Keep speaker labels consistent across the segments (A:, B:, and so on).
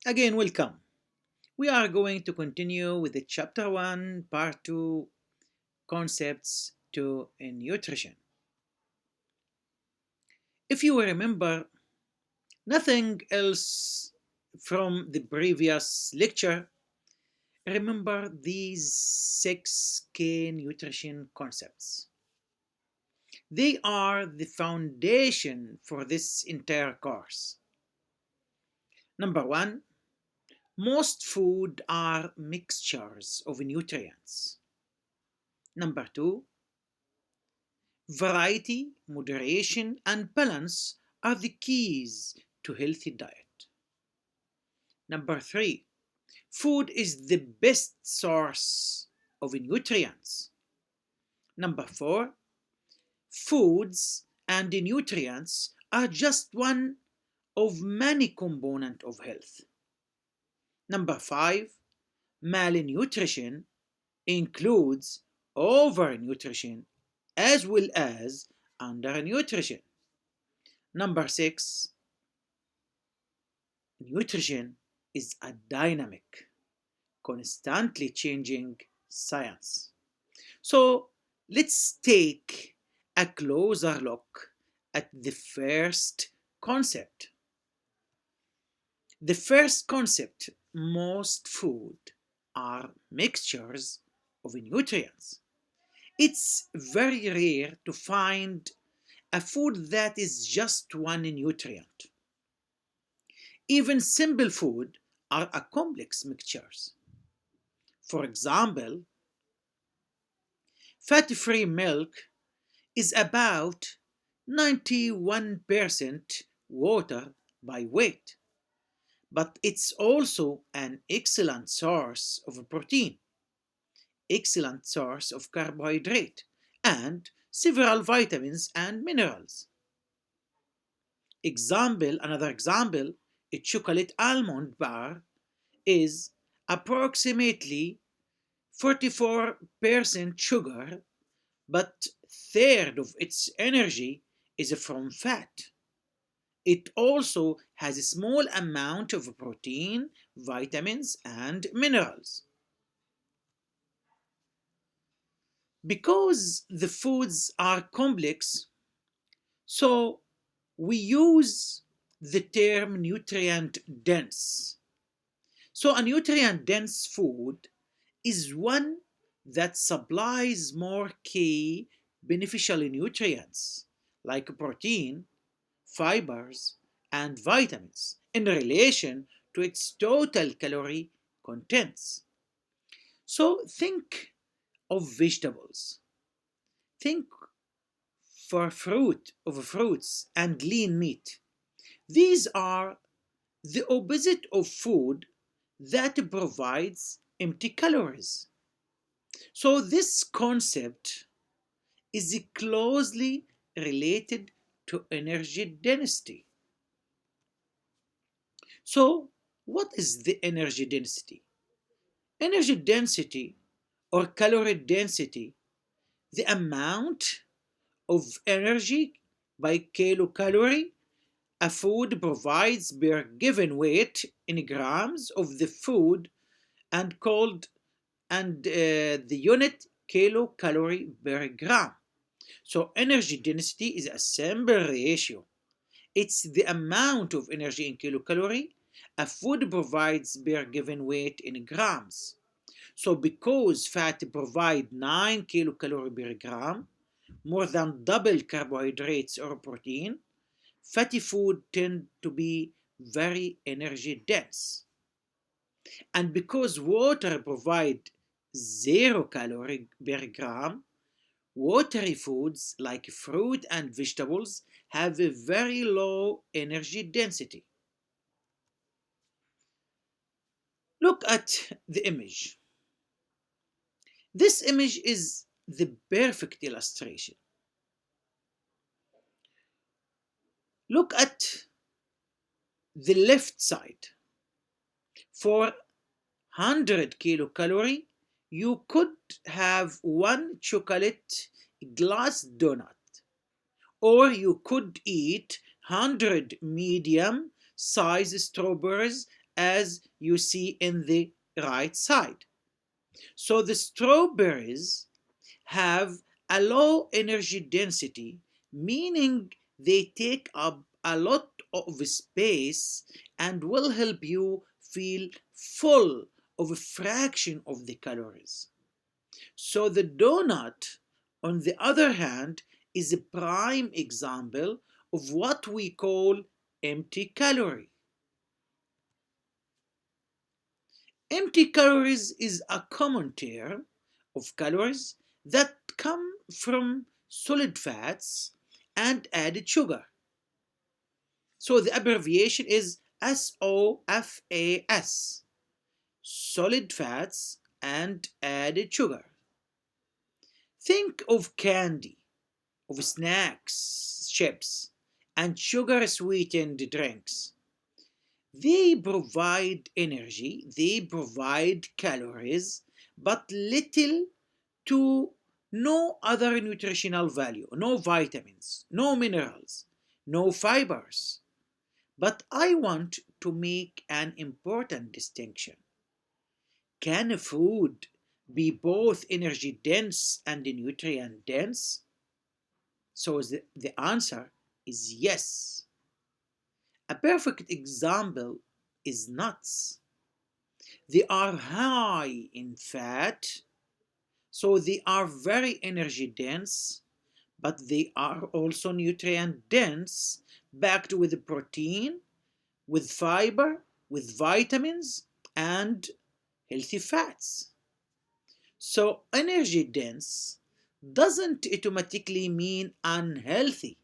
A: Again, welcome. We are going to continue with the chapter 1, part 2 concepts to in nutrition. If you remember nothing else from the previous lecture, remember these 6 key nutrition concepts. They are the foundation for this entire course. Number 1, most food are mixtures of nutrients. Number 2, variety, moderation, and balance are the keys to healthy diet. Number 3, food is the best source of nutrients. Number 4, foods and nutrients are just one of many components of health. Number 5, malnutrition includes overnutrition as well as undernutrition. Number 6, nutrition is a dynamic, constantly changing science. So let's take a closer look at the first concept. The first concept, most food are mixtures of nutrients. It's very rare to find a food that is just one nutrient. Even simple food are a complex mixtures. For example, fat-free milk is about 91% water by weight, but it's also an excellent source of protein, excellent source of carbohydrate, and several vitamins and minerals. Another example, a chocolate almond bar is approximately 44% sugar, but third of its energy is from fat. It also has a small amount of protein, vitamins, and minerals. Because the foods are complex, so we use the term nutrient dense. So, a nutrient dense food is one that supplies more key beneficial nutrients like protein, fibers, and vitamins in relation to its total calorie contents. So, think of vegetables. Think of fruits and lean meat. These are the opposite of food that provides empty calories. So this concept is closely related to energy density. So what is the energy density? Energy density or calorie density, the amount of energy by kilocalorie a food provides per given weight in grams of the food and called the unit kilocalorie per gram. So energy density is a simple ratio. It's the amount of energy in kilocalorie a food provides per given weight in grams. So because fat provide 9 kilocalorie per gram, more than double carbohydrates or protein, fatty food tend to be very energy dense. And because water provide 0 calorie per gram, watery foods like fruit and vegetables have a very low energy density. Look at the image. This image is the perfect illustration. Look at the left side. For 100 kilocalorie, you could have one chocolate glass donut, or you could eat 100 medium sized strawberries as you see in the right side. So the strawberries have a low energy density, meaning they take up a lot of space and will help you feel full of a fraction of the calories. So the donut, on the other hand, is a prime example of what we call empty calorie. Empty calories is a common term of calories that come from solid fats and added sugar. So the abbreviation is SOFAS, solid fats and added sugar. Think of candy, of snacks, chips, and sugar sweetened drinks. They provide energy, they provide calories, but little to no other nutritional value, no vitamins, no minerals, no fibers. But I want to make an important distinction. Can a food be both energy dense and nutrient dense? So the answer is yes. A perfect example is nuts. They are high in fat, so they are very energy dense, but they are also nutrient dense, packed with protein, with fiber, with vitamins, and healthy fats. So, energy dense doesn't automatically mean unhealthy.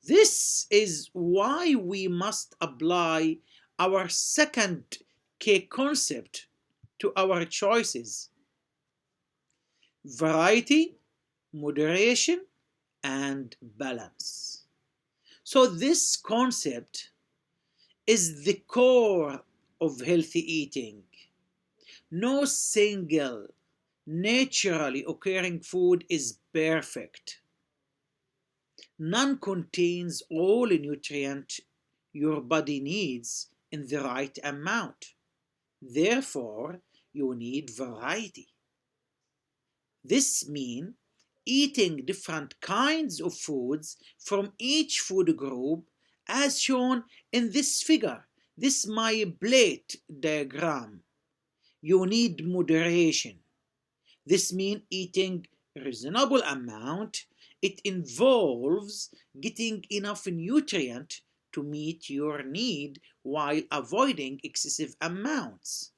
A: This is why we must apply our second key concept to our choices: variety, moderation, and balance. So, this concept is the core of healthy eating. No single naturally occurring food is perfect. None contains all nutrient your body needs in the right amount. Therefore, you need variety. This means eating different kinds of foods from each food group as shown in this figure, this my plate diagram. You need moderation. This means eating a reasonable amount. It involves getting enough nutrient to meet your need while avoiding excessive amounts.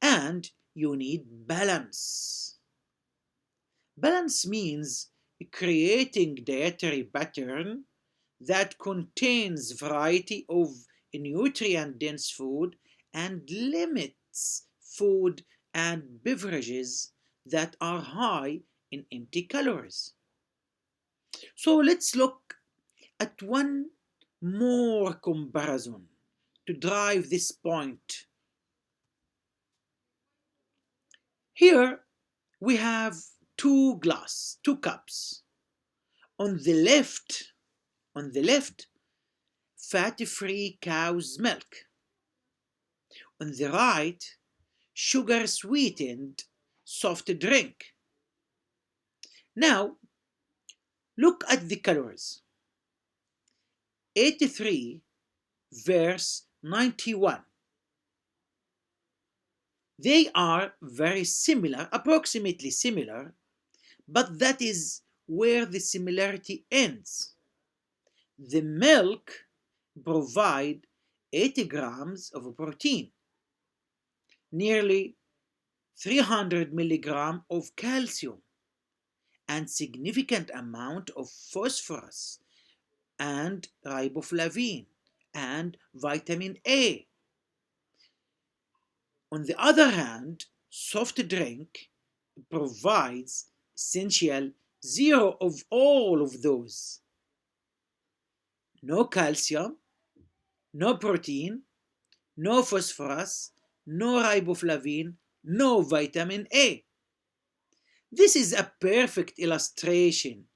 A: And you need balance. Balance means creating dietary pattern that contains variety of nutrient dense food and limits food and beverages that are high in empty calories. So let's look at one more comparison to drive this point. Here we have two cups. On the left, on the left, fat-free cow's milk. On the right, sugar-sweetened soft drink. Now, look at the calories. 83 verse 91. They are very similar, approximately similar, but that is where the similarity ends. The milk provide 80 grams of protein, nearly 300 milligram of calcium, and significant amount of phosphorus and riboflavin and vitamin A. On the other hand, soft drink provides essential zero of all of those. No calcium, no protein, no phosphorus, no riboflavin, no vitamin A. This is a perfect illustration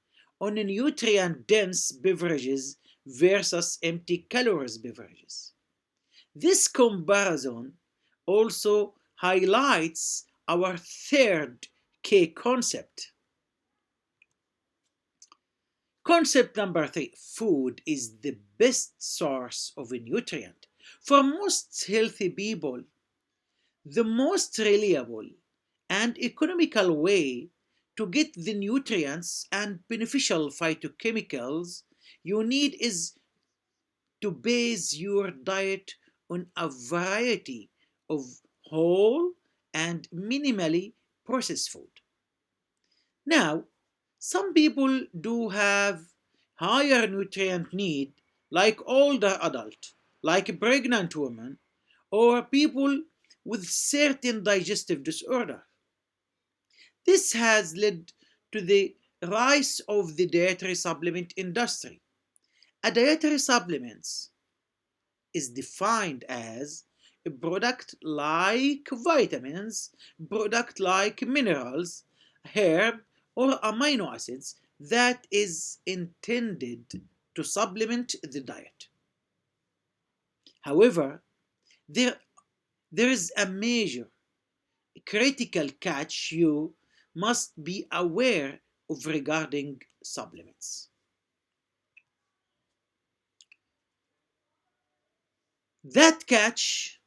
A: on nutrient dense beverages versus empty calories beverages. This comparison also highlights our third key concept. Concept number three: food is the best source of a nutrient. For most healthy people, the most reliable and economical way to get the nutrients and beneficial phytochemicals you need is to base your diet on a variety of whole and minimally processed food. Now, some people do have higher nutrient need, like older adult, like pregnant women, or people with certain digestive disorder. This has led to the rise of the dietary supplement industry. A dietary supplements is defined as a product like vitamins, product like minerals, herb, or amino acids that is intended to supplement the diet. However, there, there is a major critical catch you must be aware of regarding supplements. That catch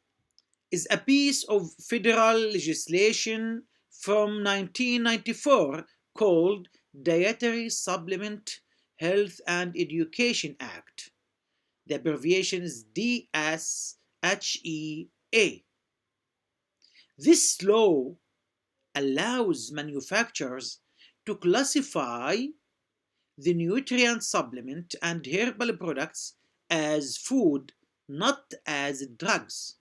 A: is a piece of federal legislation from 1994 called Dietary Supplement Health and Education Act. The abbreviation is DSHEA. This law allows manufacturers to classify the nutrient supplement and herbal products as food, not as drugs.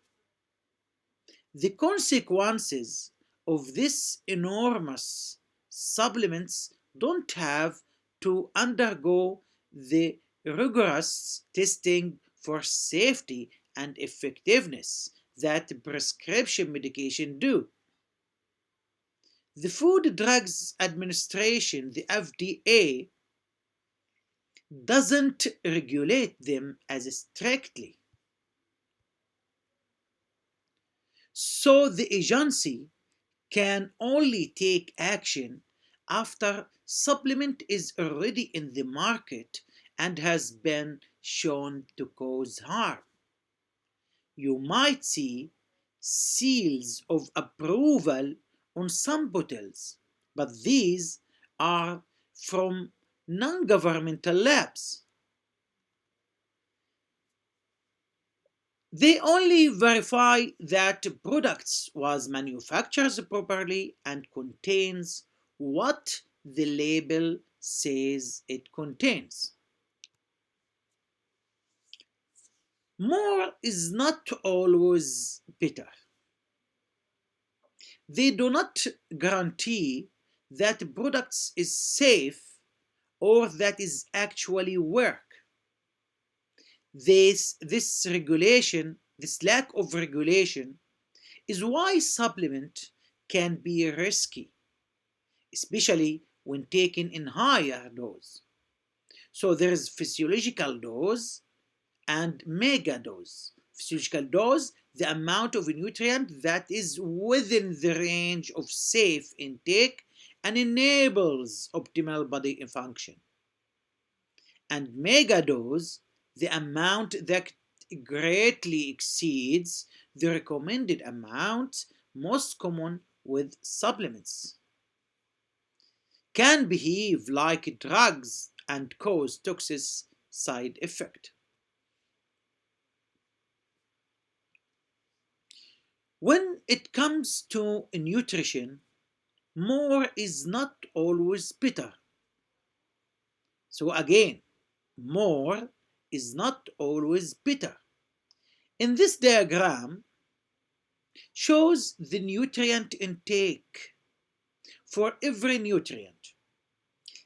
A: The consequences of this enormous supplements don't have to undergo the rigorous testing for safety and effectiveness that prescription medication do. The Food Drugs Administration, the FDA, doesn't regulate them as strictly. So the agency can only take action after supplement is already in the market and has been shown to cause harm. You might see seals of approval on some bottles, but these are from non-governmental labs. They only verify that products was manufactured properly and contains what the label says it contains. More is not always better. They do not guarantee that products is safe or that is actually work. This lack of regulation is why supplement can be risky, especially when taken in higher dose. So there is physiological dose and megadose. Physiological dose, the amount of a nutrient that is within the range of safe intake and enables optimal body function. And megadose, the amount that greatly exceeds the recommended amount, most common with supplements, can behave like drugs and cause toxic side effect. When it comes to nutrition, more is not always better. So again, more is not always better. In this diagram shows the nutrient intake for every nutrient.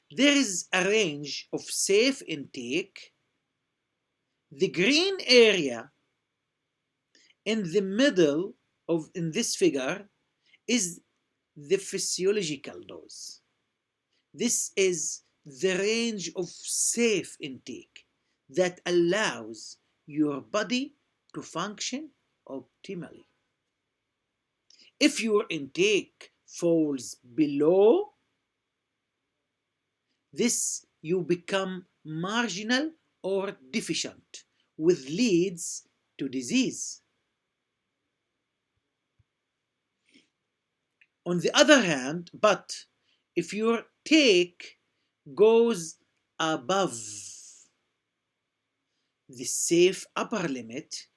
A: There is a range of safe intake. The green area in the middle of in this figure is the physiological dose. This is the range of safe intake that allows your body to function optimally. If your intake falls below this, you become marginal or deficient, which leads to disease. On the other hand, but if your take goes above the safe upper limit,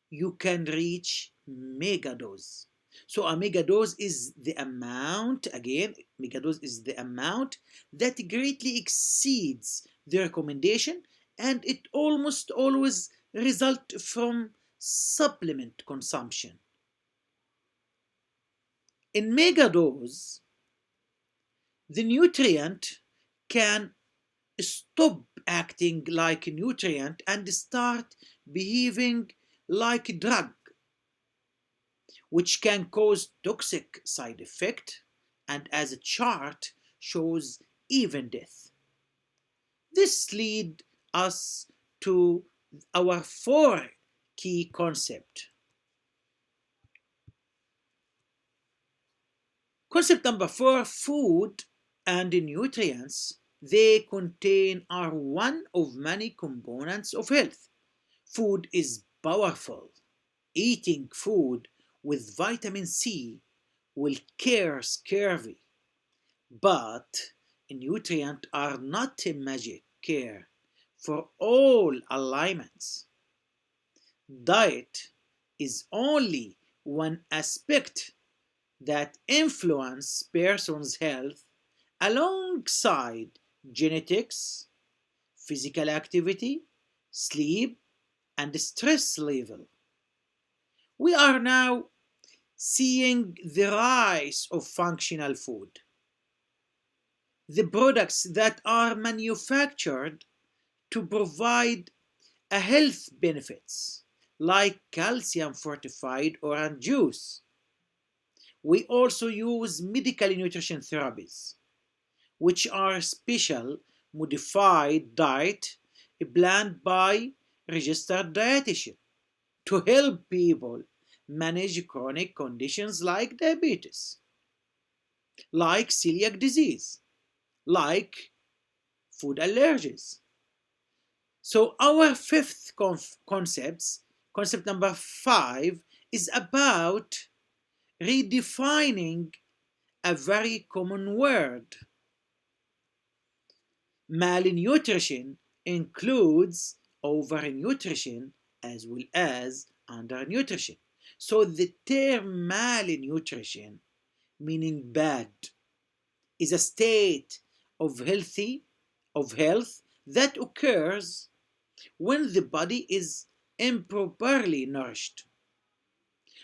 A: you can reach megadose. So a megadose is the amount, again, megadose is the amount that greatly exceeds the recommendation, and it almost always results from supplement consumption. In megadose, the nutrient can stop acting like a nutrient and start behaving like a drug, which can cause toxic side effect and, as a chart shows, even death. This leads us to our four key concept. Concept number four, food and nutrients they contain are one of many components of health. Food is powerful. Eating food with vitamin C will cure scurvy, but nutrients are not a magic cure for all ailments. Diet is only one aspect that influence person's health alongside genetics, physical activity, sleep, and stress level. We are now seeing the rise of functional food, the products that are manufactured to provide a health benefits like calcium fortified orange juice. We also use medical nutrition therapies, which are special modified diet planned by registered dietitian to help people manage chronic conditions like diabetes, like celiac disease, like food allergies. So our fifth concept number five, is about redefining a very common word. Malnutrition includes overnutrition as well as undernutrition. So the term malnutrition, meaning bad, is a state of health that occurs when the body is improperly nourished.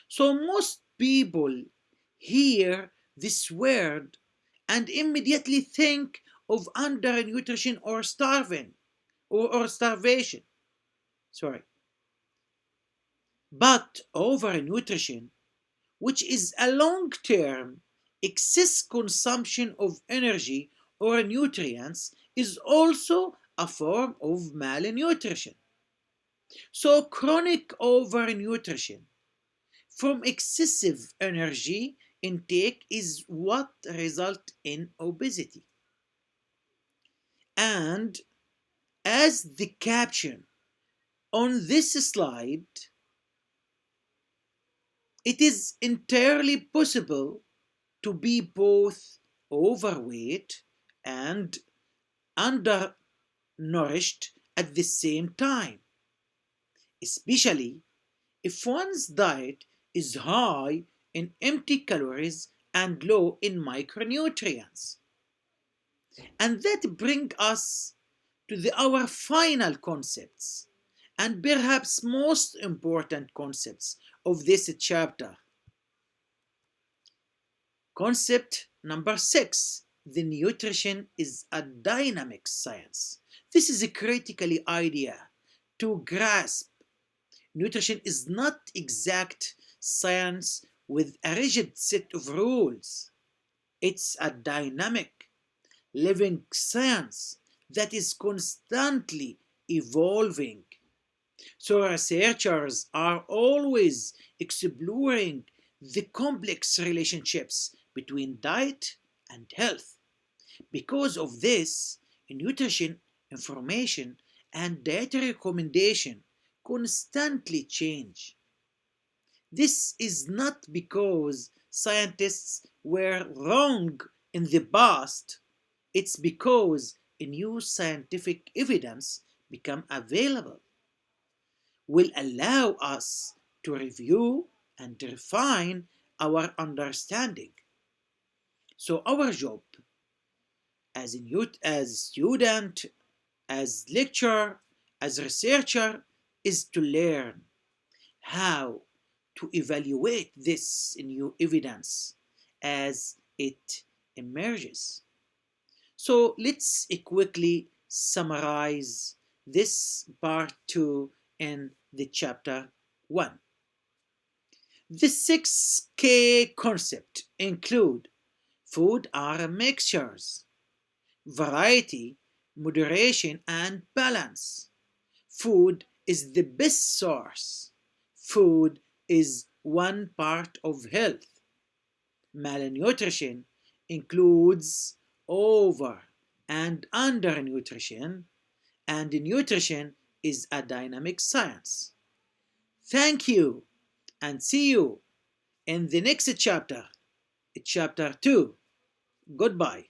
A: So most people hear this word and immediately think of undernutrition or starving or starvation. Sorry. But overnutrition, which is a long term excess consumption of energy or nutrients, is also a form of malnutrition. So, chronic overnutrition from excessive energy intake is what results in obesity. And as the caption on this slide, it is entirely possible to be both overweight and undernourished at the same time, especially if one's diet is high in empty calories and low in micronutrients. And that brings us to our final concepts and perhaps most important concepts of this chapter. Concept number six, the nutrition is a dynamic science. This is a critical idea to grasp. Nutrition is not exact science with a rigid set of rules. It's a dynamic, living science that is constantly evolving. So researchers are always exploring the complex relationships between diet and health. Because of this, nutrition information and dietary recommendation constantly change. This is not because scientists were wrong in the past, it's because new scientific evidence become available will allow us to review and refine our understanding. So our job as a youth, as student, as lecturer, as researcher is to learn how to evaluate this new evidence as it emerges. So let's quickly summarize this part 2 in the chapter 1. The 6K concept include food are mixtures, variety, moderation, and balance. Food is the best source. Food is one part of health. Malnutrition includes over and undernutrition, and nutrition is a dynamic science. Thank you, and see you in the next chapter, chapter 2. Goodbye.